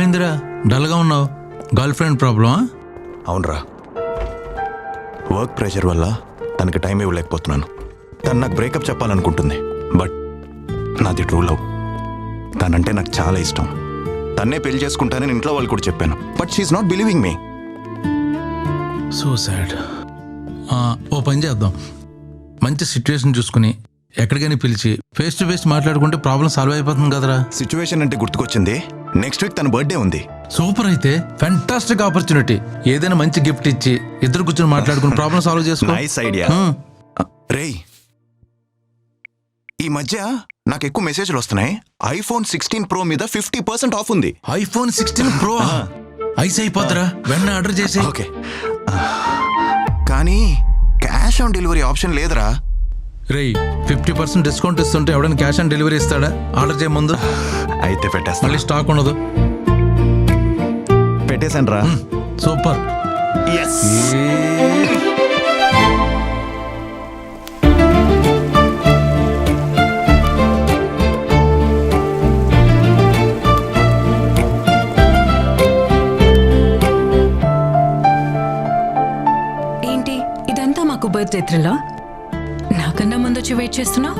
ఏమైందిరా డల్గా ఉన్నావు? గర్ల్ ఫ్రెండ్ ప్రాబ్లమా? అవునరా, వర్క్ ప్రెషర్ వల్ల తనకి టైం ఇవ్వలేకపోతున్నాను. తను నాకు బ్రేకప్ చెప్పాలనుకుంటుంది, బట్ నాది ట్రూ లవ్. తనంటే నాకు చాలా ఇష్టం. తన్నే పెళ్లి చేసుకుంటానని ఇంట్లో వాళ్ళు కూడా చెప్పాను, but she's not believing me. So sad. ఓ పని చేద్దాం, మంచి సిచ్యువేషన్ చూసుకుని ఎక్కడికైనా పిలిచి ఫేస్ టు ఫేస్ మాట్లాడుకుంటే ప్రాబ్లం సాల్వ్ అయిపోతుంది కదరా. సిచ్యువేషన్ అంటే గుర్తుకొచ్చింది, నెక్స్ట్ వీక్ తన బర్త్డే ఉంది. సూపర్, అయితే ఫెంటాస్టిక్ ఆపర్చునిటీ. ఏదైనా మంచి గిఫ్ట్ ఇచ్చి ఇద్దరు కూర్చొని మాట్లాడుకుని ప్రాబ్లం సాల్వ్ చేసుకో. Nice idea. రేయ్, ఈ మధ్య నాకు ఎక్కువ మెసేజ్లు వస్తున్నాయి. ఐఫోన్ 16 Pro మీద 50% ఆఫ్ ఉంది. ఐఫోన్ 16 Pro ఐస్ అయిపోతారా, వెంటనే ఆర్డర్ చేసి. ఓకే, కానీ క్యాష్ ఆన్ డెలివరీ ఆప్షన్ లేదురా. రేయ్, 50% డిస్కౌంట్ ఇస్తుంటే ఎవడైనా క్యాష్ ఆన్ డెలివరీ ఇస్తాడా? ఆర్డర్ చేయ ముందు అయితే పెట్టేస్తా. మళ్ళీ స్టాక్ ఉండదు. పెట్టేశాను రా. సూపర్. ఏంటి ఇదంతా మాకు బర్త్డే త్రిల్లా? నాకన్నా ముందు వచ్చి వెయిట్ చేస్తున్నావు?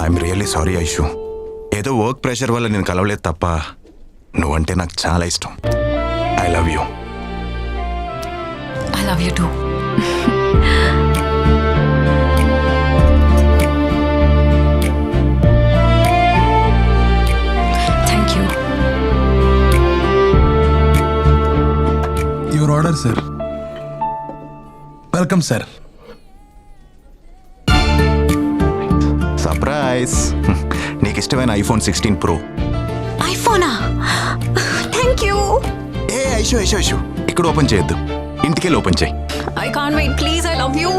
I'm really sorry Aishu. ఏదో వర్క్ ప్రెషర్ వల్ల నేను కలవలేదు తప్ప నువ్వంటే నాకు చాలా ఇష్టం. I love you. I love you too. Thank you. Your order sir. Welcome sir. Surprise. నీకు ఇష్టమైన ఐఫోన్ 16 Pro. ఐఫోనా? Thank you. ఏ ఐషు ఐషు ఐషు, ఇక్కడ ఓపెన్ చేయొద్దు, ఇంటికెళ్ళి ఓపెన్ చేయి. I can't wait, please. I love you.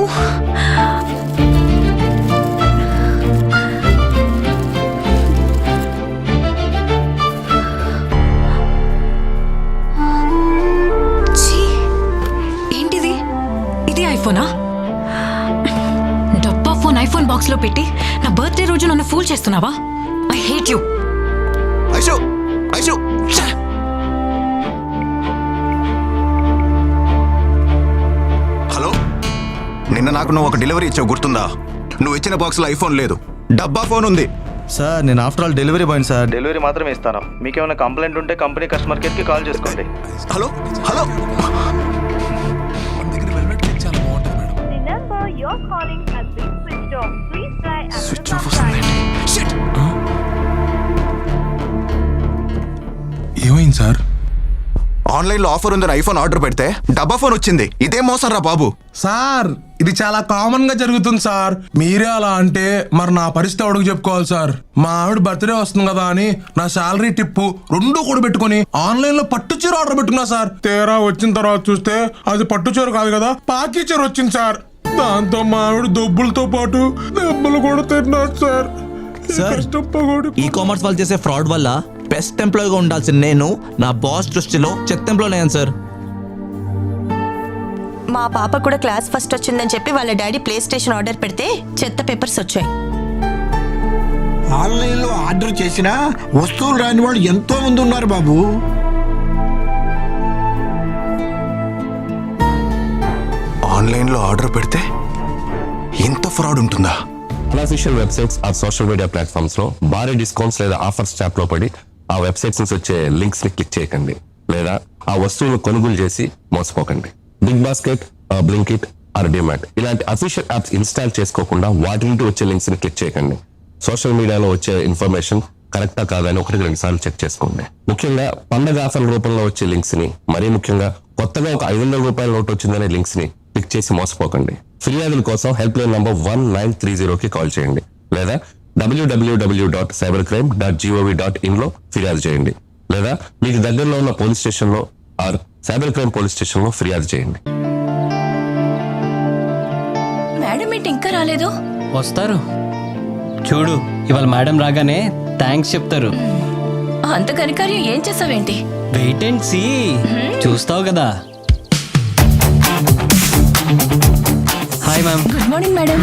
ఏంటిది? ఇది ఐఫోనా? డబ్బా ఫోన్ ఐఫోన్ బాక్స్ లో పెట్టి నా బర్త్డే రోజు నన్ను ఫూల్ చేస్తున్నావా? I hate you. Aishu Aishu, hello, నిన్న నాకు నువ్వు ఒక డెలివరీ ఇచ్చావు, గుర్తుందా? నువ్వు ఇచ్చిన బాక్స్లో ఐఫోన్ లేదు, డబ్బా ఫోన్ ఉంది. సార్, నేను after all delivery boy sir. Delivery మాత్రమే ఇస్తాను. మీకేమైనా కంప్లైంట్ ఉంటే కంపెనీ కస్టమర్ కేర్కి కాల్ చేసుకోండి. Hello hello, The number you're calling has been switched off. Please try after switch some of వస్తుంది. time. Shit. ఏమైంది సార్? ఆన్లైన్లో ఆఫర్ ఉందని ఐఫోన్ ఆర్డర్ పెడితే డబ్బా ఫోన్ వచ్చింది. ఇదే మోసం రా బాబు. సార్, ఇది చాలా కామన్ గా జరుగుతుంది సార్. మీరే అలా అంటే మరి నా పరిస్థితి ఎవడికి చెప్పుకోవాలి సార్? మా ఆవిడ బర్త్డే వస్తుంది కదా అని నా శాలరీ టిప్పు రెండు కూడా పెట్టుకుని ఆన్లైన్ లో పట్టు చీర ఆర్డర్ పెట్టుకున్నా సార్. తీరా వచ్చిన తర్వాత చూస్తే అది పట్టు చీర కాదు కదా, పాకీ చీర వచ్చింది సార్. దాంతో మా ఆవిడ దొబ్బులతో పాటు దెబ్బలు కూడా తిన్నారు సార్. ఈ కామర్స్ వాళ్ళు చేసే ఫ్రాడ్ వల్ల బెస్ట్ ఎంప్లాయీగా ఉండాల్సిన నేను నా బాస్ దృష్టిలో చెత్త ఎంప్లాయ్ అయ్యాను సార్. మా పాప కూడా క్లాస్ ఫస్ట్ వచ్చిందని చెప్పి వాళ్ళ డాడీ ప్లే స్టేషన్ ఆర్డర్ పెడితే చెత్త పేపర్స్ వచ్చాయి. ఆన్లైన్లో ఆర్డర్ చేసినా వస్తువులు రాని వాళ్ళు ఎంతో మంది ఉన్నారు బాబు. ఆన్లైన్లో ఆర్డర్ పెడితే ఇంత ఫ్రాడ్ ఉంటుందా? అన్అఫీషియల్ వెబ్సైట్స్ ఆ సోషల్ మీడియా ప్లాట్ఫామ్స్ లో భారీ డిస్కౌంట్స్ లేదా ఆఫర్స్ ట్యాప్ లో పడి ఆ వెబ్సైట్స్ నుంచి వచ్చే లింక్స్ ని క్లిక్ చేయకండి, లేదా ఆ వస్తువులను కొనుగోలు చేసి మోసపోకండి. Big basket, Blinkit or DMart ఇలాంటి అఫీషియల్ యాప్స్ ఇన్స్టాల్ చేసుకోకుండా వాటి నుండి వచ్చే లింక్స్ ని క్లిక్ చేయకండి. సోషల్ మీడియాలో వచ్చే ఇన్ఫర్మేషన్ కరెక్టా కాదని 1-2 సార్లు చెక్ చేసుకోండి. ముఖ్యంగా పండగ ఆఫర్ల రూపంలో వచ్చే లింక్స్ ని, మరీ ముఖ్యంగా కొత్తగా ఒక 500 రూపాయల నోట్ వచ్చిందనే లింక్స్ ని క్లిక్ చేసి మోసపోకండి. ఫిర్యాదుల కోసం హెల్ప్ లైన్ నంబర్ 1930కి కాల్ చేయండి, లేదా www.cybercrime.gov.in లో ఫిర్యాదు చేయండి, లేదా మీకు దగ్గరలో ఉన్న పోలీస్ స్టేషన్ లో or cyber crime police station లో ఫిర్యాదు చేయండి. మేడం ఏంటి ఇంకా రాలేదు? వస్తారు చూడు, ఇవాళ మేడం రాగానే థ్యాంక్స్ చెప్తారు. అంత కనికార్యం ఏం చేసావేంటి? వెయిట్ అండ్ సీ, చూస్తావు కదా. Hi ma'am. Good morning madam.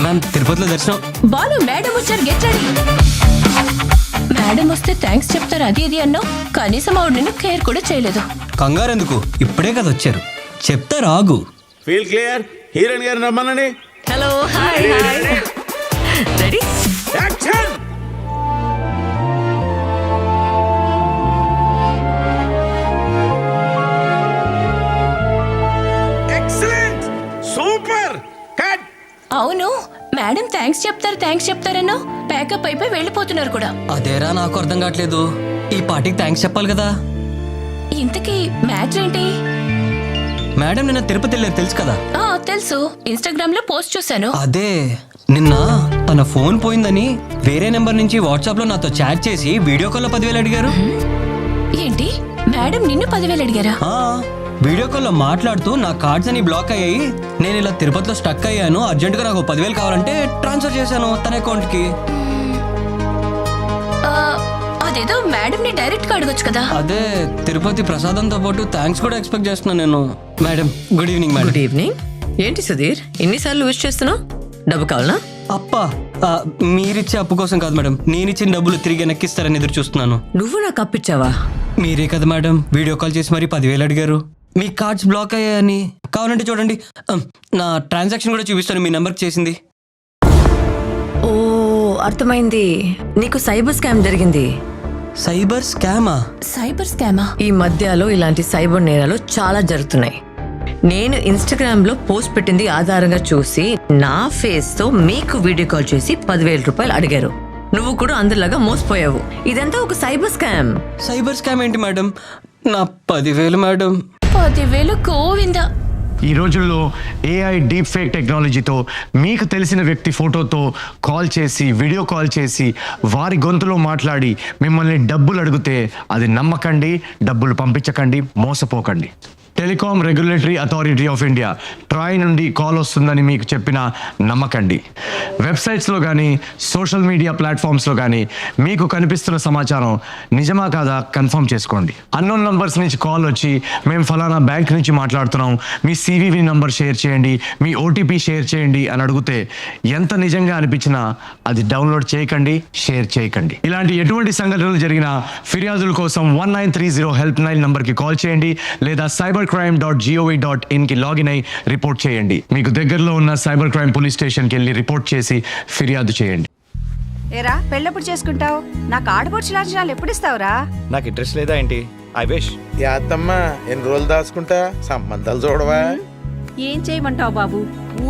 Ma'am, తిరుపతిలో దర్శనం. బాలు మేడం వచ్చారు, గెట్ రెడీ. మేడం వస్తే థ్యాంక్స్ చెప్తారు అది ఇది అన్నావు, కనీసం ఆవిడ నిన్ను కేర్ కూడా చేయలేదు. కంగారు ఎందుకు, ఇప్పుడే కదా వచ్చారు, చెప్తారు ఆగు. Feel clear. హీరోయిన్ గారు రమ్మనండి. Hello, hi hi. Ready? Action. Excellent. Super. Cut. అవును, మేడం థ్యాంక్స్ చెప్తారన్నావు, ప్యాకప్ అయిపోయి వెళ్ళిపోతున్నారు కూడా. అదేరా నాకు అర్థం కావట్లేదు, ఈ పార్టీకి థ్యాంక్స్ చెప్పాలి కదా. ఇంతకీ మ్యాటర్ ఏంటి? మేడం నిన్న తిరుపతి వెళ్ళారు తెలుసు కదా. తెలుసు, ఇన్స్టాగ్రామ్ లో పోస్ట్ చూసాను. అదే నిన్న తన ఫోన్ పోయిందని వేరే నెంబర్ నుంచి వాట్సాప్ లో నాతో చాట్ చేసి వీడియో కాల్ లో 10,000 అడిగారు. ఏంటి, మేడం నిన్ను 10,000 అడిగారా? వీడియో కాల్ లో మాట్లాడుతూ నా కార్డ్స్ అని బ్లాక్ అయ్యాయి, నేను ఇలా తిరుపతిలో స్టక్ అయ్యాను, అర్జెంట్ గా నాకు 10,000 కావాలంటే ట్రాన్స్ఫర్ చేశాను తన అకౌంట్ కి. అదేదో మేడం ని డైరెక్ట్ గా అడగొచ్చు కదా. అదే తిరుపతి ప్రసాదంతో పాటు థ్యాంక్స్ కూడా ఎక్స్పెక్ట్ చేస్తున్నాను నేను. Madam good evening. Madam good evening. ఏంటి సుధీర్ ఇన్నిసార్లు యూజ్ చేస్తున్నావు? డబ్బు కావాలా? అప్పా, మీరిచ్చే అప్పు కోసం కాదు మేడం, నేనిచ్చిన డబ్బులు తిరిగి వెనక్కిస్తారని ఎదురు చూస్తున్నాను. నువ్వు నాకు అప్పిచ్చావా? మీరే కదా మేడం వీడియో కాల్ చేసి మరి 10,000 అడిగారు, మీ కార్డ్స్ బ్లాక్ అయ్యాయని. కావాలంటే చూడండి, నా ట్రాన్సాక్షన్ కూడా చూపిస్తాను, మీ నెంబర్కి చేసింది. ఓ అర్థమైంది, నీకు సైబర్ స్కామ్ జరిగింది. సైబర్ స్కామా? సైబర్ స్కామా? ఈ మధ్యలో ఇలాంటి సైబర్ నేరాలు చాలా జరుగుతున్నాయి. నేను ఇన్స్టాగ్రామ్ లో పోస్ట్ పెట్టింది ఆధారంగా చూసి నా ఫేస్ తో మీకు వీడియో కాల్ చేసి 10,000 రూపాయలు అడిగారు. నువ్వు కూడా అందరిలాగా మోసపోయావు. ఇదంతా ఒక సైబర్ స్కామ్. సైబర్ స్కామ్ ఏంటి మేడం? నా 10,000 మేడం. 10,000 గోవిందా. ఈ రోజుల్లో ఏఐ డీప్ ఫేక్ టెక్నాలజీతో మీకు తెలిసిన వ్యక్తి ఫోటోతో కాల్ చేసి వీడియో కాల్ చేసి వారి గొంతులో మాట్లాడి మిమ్మల్ని డబ్బులు అడిగితే అది నమ్మకండి, డబ్బులు పంపించకండి, మోసపోకండి. Telecom regulatory authority of India TRAI నుండి కాల్ వస్తుందని మీకు చెప్పినా నమ్మకండి. వెబ్సైట్స్లో కానీ సోషల్ మీడియా ప్లాట్ఫామ్స్లో కానీ మీకు కనిపిస్తున్న సమాచారం నిజమా కాదా కన్ఫర్మ్ చేసుకోండి. అన్నోన్ నంబర్స్ నుంచి కాల్ వచ్చి మేము ఫలానా బ్యాంక్ నుంచి మాట్లాడుతున్నాం, మీ సివివి నంబర్ షేర్ చేయండి, మీ ఓటీపీ షేర్ చేయండి అని అడిగితే ఎంత నిజంగా అనిపించినా అది డౌన్లోడ్ చేయకండి, షేర్ చేయకండి. ఇలాంటి ఎటువంటి సంఘటనలు జరిగినా ఫిర్యాదుల కోసం 1930 హెల్ప్ లైన్ నంబర్కి కాల్ చేయండి లేదా cybercrime.gov.in కి లాగిన్ అయి రిపోర్ట్ చేయండి. మీకు దగ్గరలో ఉన్న సైబర్ క్రైమ్ పోలీస్ స్టేషన్కి వెళ్ళి రిపోర్ట్ చేసి ఫిర్యాదు చేయండి. ఏరా పెళ్ళెప్పుడు చేసుకుంటావు? నాకు ఆడపడుచు లాంఛనాలు ఎప్పుడు ఇస్తావురా? నాకు ఇంట్రెస్ట్ లేదా ఏంటి? I wish. యాత్తమ్మా ఎన్ని రోజులు దాచుకుంటా, సంబంధాలు చూడవా? ఏం చేయమంటావు బాబు?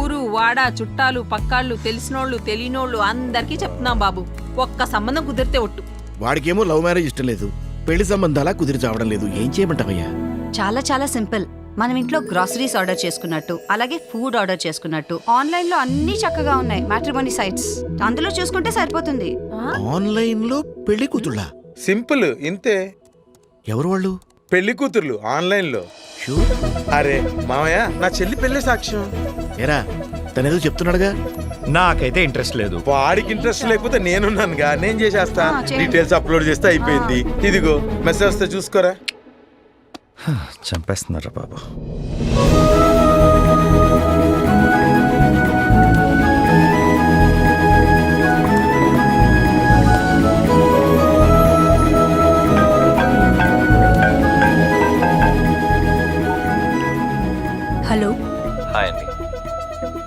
ఊరు వాడ చుట్టాలు పక్కాళ్ళు తెలిసినోళ్ళు తెలియనోళ్ళు అందరికీ చెప్తున్నాం బాబు, ఒక్క సంబంధం కుదిరితే ఒట్టు. వాడికేమో లవ్ మ్యారేజ్ ఇష్టం లేదు, పెళ్లి సంబంధాలా కుదిరి చావడం లేదు. ఏం చేయమంటావయ్యా? చాలా చాలా సింపుల్. మనం ఇంట్లో గ్రాసరీస్ ఆర్డర్ చేసుకున్నట్టు, అలాగే ఫుడ్ ఆర్డర్ చేసుకున్నట్టు ఆన్లైన్ లో అన్ని చక్కగా ఉన్నాయి మ్యాట్రిమోనీ సైట్స్, అందులో చూసుకుంటే సరిపోతుంది. ఆన్లైన్ లో పెళ్లి కూతుళ్ళ? సింపుల్ ఇంతే. ఎవరు వాళ్ళు? పెళ్లి కూతుర్లు ఆన్లైన్ లో. అరే మామయ్య, నా చెల్లి పెళ్లి సాక్ష్యం. ఏరా తనేదో చెప్తున్నాడుగా. నాకైతే ఇంట్రెస్ట్ లేదు. వాడికి ఇంట్రెస్ట్ లేకపోతే నేనున్నానుగా, నేను చేసేస్తా. చేయండి. డీటెయిల్స్ అప్లోడ్ చేస్తే అయిపోయింది. ఇదిగో మెసేజ్ వస్తే చూసుకోరా. చంపేస్తున్నారా బాబు. హలో. హాయ్ అండి,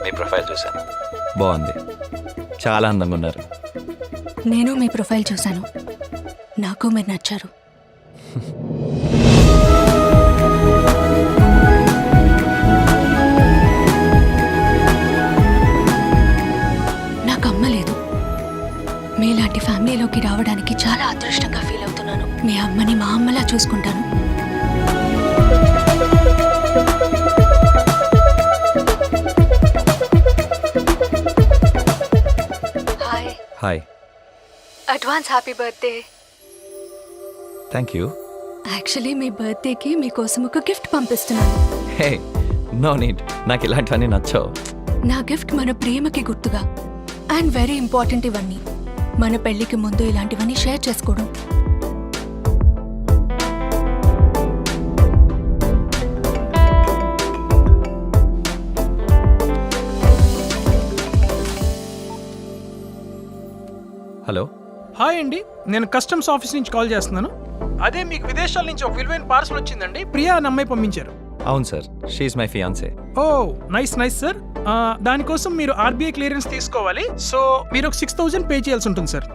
మీ ప్రొఫైల్ చూశాను, బాగుంది, చాలా అందంగా ఉన్నారు. నేను మీ ప్రొఫైల్ చూశాను, నాకు మీరు నచ్చారు. నాకు అమ్మ లేదు, మీలాంటి ఫ్యామిలీలోకి రావడానికి చాలా అదృష్టంగా ఫీల్ అవుతున్నాను. మీ అమ్మని మా అమ్మలా చూసుకుంటాను. Hi. Hi. Advance happy birthday. Thank you. Actually మీ బర్త్డేకి మీకోసం ఒక గిఫ్ట్ పంపిస్తున్నాను. హే నో నీడ్, నాకు ఇలాంటివన్నీ నచ్చవు. నా గిఫ్ట్ మన ప్రేమకి గుర్తుగా, అండ్ వెరీ ఇంపార్టెంట్ ఇవన్నీ. మన పెళ్లికి ముందు ఇలాంటివన్నీ షేర్ చేసుకోవడం. హలో. హాయ్ అండి, నేను కస్టమ్స్ ఆఫీస్ నుంచి కాల్ చేస్తున్నాను. అదే మీకు విదేశాల నుంచి ఒక విలువైన పార్సల్ వచ్చిందండి. ప్రియా అని అమ్మాయి పంపించారు. అవును sir, she my fiancee. Oh nice sir. దానికోసం మీరు ఆర్బీఐ క్లియరెన్స్ తీసుకోవాలి. సో మీరు ఒక 6,000 పే చేయాల్సి ఉంటుంది సార్.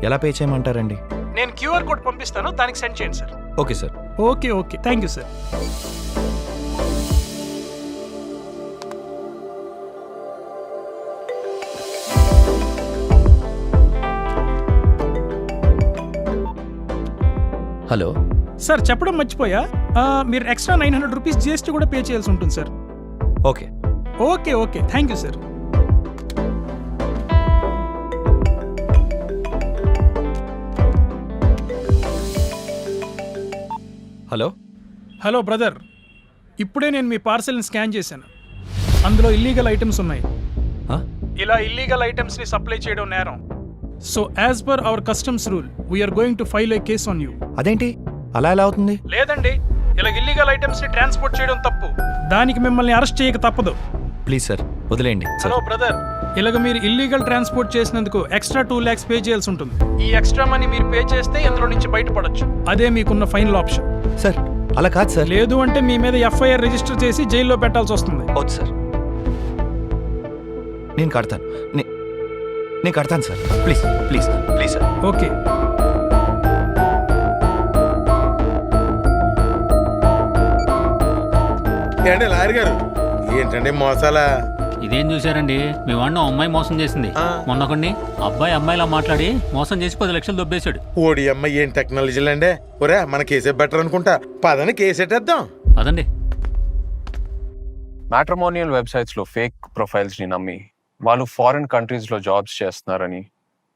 ఎలా పే చేయమంటారండి? నేను క్యూఆర్ కోడ్ పంపిస్తాను, దానికి సెండ్ చేయండి sir. Okay sir. Okay thank you sir. Hello sir చెప్పడం మర్చిపోయా, మీరు ఎక్స్ట్రా 900 రూపీస్ జిఎస్టీ కూడా పే చేయాల్సి ఉంటుంది sir. Okay thank you sir. Hello brother, ఇప్పుడే నేను మీ పార్సల్ని స్కాన్ చేశాను. అందులో ఇల్లీగల్ ఐటమ్స్ ఉన్నాయి. ఇలా ఇల్లీగల్ ఐటమ్స్ని సప్లై చేయడం నేరం. So as per our customs rule we're going to file a case on you. అదేంటి అలా ఎలా అవుతుంది? లేదండి, ఇలా ఇల్లీగల్ ఐటమ్స్ ని ట్రాన్స్పోర్ట్ చేయడం తప్పు. దానికి మిమ్మల్ని అరెస్ట్ చేయక తప్పదు. ప్లీజ్ సార్ వదిలేయండి. హలో బ్రదర్, ఇలాగ మీరు ఇల్లీగల్ ట్రాన్స్పోర్ట్ చేసినందుకు ఎక్స్ట్రా 2 lakhs పే చేయాల్సి ఉంటుంది. ఈ ఎక్స్ట్రా మనీ మీరు పే చేస్తే ఇందులో నుంచి బయటపడొచ్చు. అదే మీకున్న ఫైనల్ ఆప్షన్. సార్ అలా కాదు సార్. లేదు అంటే మీ మీద ఎఫ్ఐఆర్ రిజిస్టర్ చేసి జైల్లో పెట్టాల్సి వస్తుంది. వద్దు సార్, నేను కడతాను. నేను కడతాను సార్. Please sir. ఓకే. ఏంటి లాయర్ గారు, ఏంటండి మోసాలా? ఇదేం చూసారండి, మీ వాడిని అమ్మాయి మోసం చేసింది. మొన్న కొన్ని అబ్బాయి అమ్మాయిలా మాట్లాడి మోసం చేసి 10 లక్షలు దొబ్బేశాడు. ఓడి అమ్మాయి ఏం టెక్నాలజీలు అండి. ఒరే మన కేసే బెటర్ అనుకుంటా. పదని కేసేటేద్దాం. అదండి. మ్యాట్రిమోనియల్ వెబ్సైట్స్లో ఫేక్ ప్రొఫైల్స్ని నమ్మి వాళ్ళు ఫారిన్ కంట్రీస్లో జాబ్స్ చేస్తున్నారని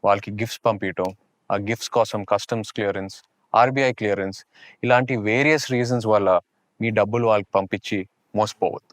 వాళ్ళకి గిఫ్ట్స్ పంపించడం, ఆ గిఫ్ట్స్ కోసం కస్టమ్స్ క్లియరెన్స్, ఆర్బీఐ క్లియరెన్స్ ఇలాంటి వేరియస్ రీజన్స్ వల్ల మీ డబ్బులు వాళ్ళకి పంపించి మోసపోవద్దు.